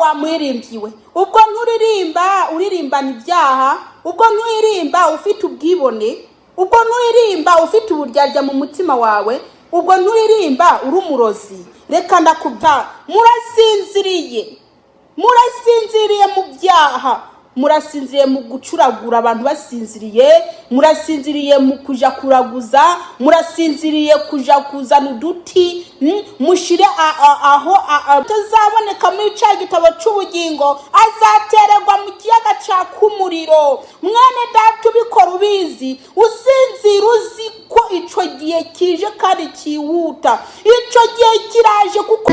wamwirimbiwe, ubwo nturirimba uririmbana ibyaha, ubwo nturirimba ufite ubwibone, ubwo nturirimba ufite uburyarya mu mutima wawe, ubwo nturirimba uri umurozi. Reka ndakubwira, murasinziriye mu byaha, murasinziriye mu gucuragura abantu basinziriye, murasinziriye mu kuja kuraguza, murasinziriye kuja kuzana uduti, mushire aho tazaboneka muri ca gitabo cy'ubugingo, azatererwa mu kiyaga caka umuriro. Mwene data ubikora ubizi, usinzira uzi ko ico gihe kije kandi kihuta, ico gihe kiraje kuko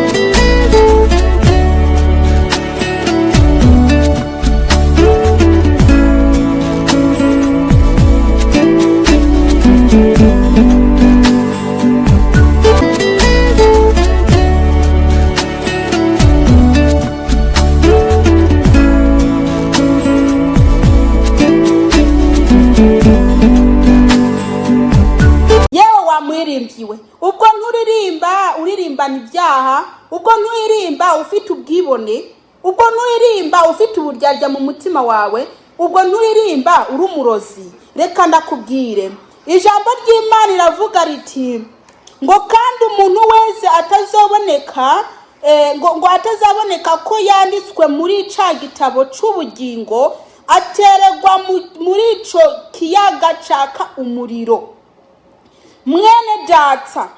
ubwo nturirimba uririmbana ibyaha, ubwo nturirimba ufite ubwibone, ubwo nturirimba ufite uburyarya mu mutima wawe, ubwo nturirimba uri umurozi. Reka ndakubwire, ijambo ry'Imana riravuga riti ngo kandi umuntu wese atazaboneka ngo atazaboneka ko yanditswe muri ca gitabo cy'ubugingo, atererwa muri ico kiyaga caka umuriro. Mwene data,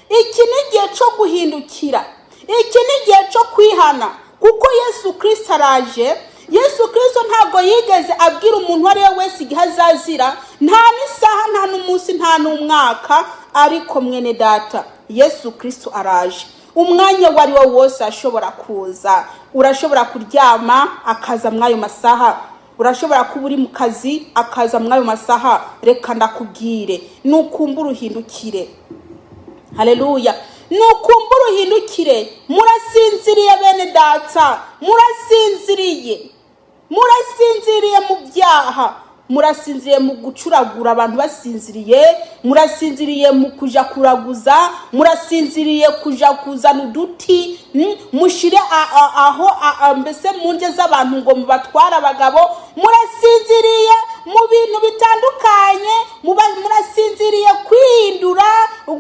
iki ni igihe cyo guhindukira, iki ni igihe cyo kwihana, kuko Yesu Kristo araje. Yesu Kristo ntabwo yigeze abwira umuntu wari we wese igihe azazira, nta n'isaha, nta n'umunsi, nta n'umwaka. Ariko mwene data, Yesu Kristo araje. Umwanya wari wo wose ashobora kuza. Urashobora kuryama akaza mwayo masaha, urashobora kuba uri mu kazi akaza mwayo masaha. Reka ndakubwire, nukumbura uhindukire. Haleluya. Nukumbura uhindukire. Murasinziriye bene data, murasinziriye mu byaha, murasinziriye mu gucuragura abantu basinziriye, murasinziriye mu kuja kuraguza, murasinziriye kuja kuzana uduti, mushire aho mbese munje z'abantu ngo mubatwara abagabo, murasinziriye mu bintu bitandukanye, murasinziriye kwihindura,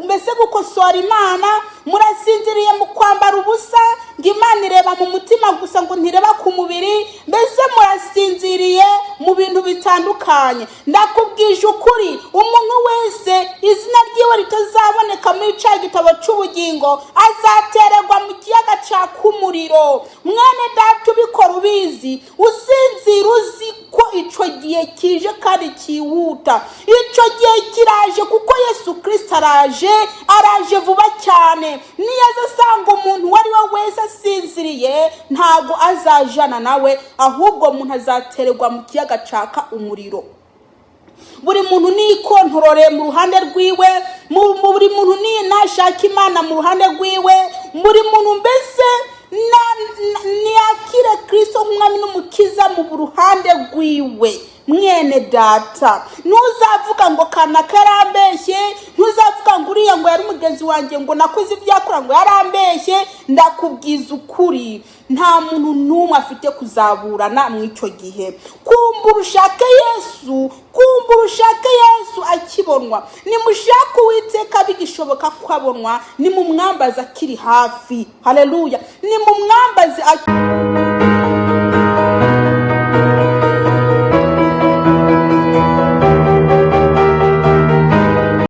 mbese gukosora Imana, murasinziriye mu kwambara ubusa, ngo Imana ireba mu mutima gusa ngo ntireba ku mubiri, mbese murasinziriye mu bintu bitandukanye. Ndakubwije ukuri, umuntu wese izina ryiwe ritazaboneka muri ca gitabo cy'ubugingo, azatererwa mu kiyaga caka umuriro. Mwene data ubikora ubizi, usinzira uzi ko ico gihe kije kandi kihuta, ico gihe kiraje kuko Yesu Kristo araje vuba cyane. Niyaza asanga umuntu wari we wese asinziriye, ntago azajana nawe, ahubwo umuntu azatererwa mu kiyaga caka umuriro. Buri muntu nikontorore mu ruhande rwiwe, buri muntu nashaka Imana mu ruhande rwiwe, buri muntu mbese niyakire Kristo nk'umwami n'umukiza mu ruhande rwiwe. Mwene data, ntuzavuga ngo kana karambeshye, ntuzavuga ngo uriya ngo yari umugenzi wanjye ngo nakoze ibyakora ngo yarambeshye. Ndakubwiza ukuri, nta muntu n'umwe afite kuzaburana mu icyo gihe. Kumbura ushake Yesu akibonwa. Nimushaka Uwiteka bigishoboka ko abonwa, nimumwambaza akiri hafi. Haleluya. Nimumwambaze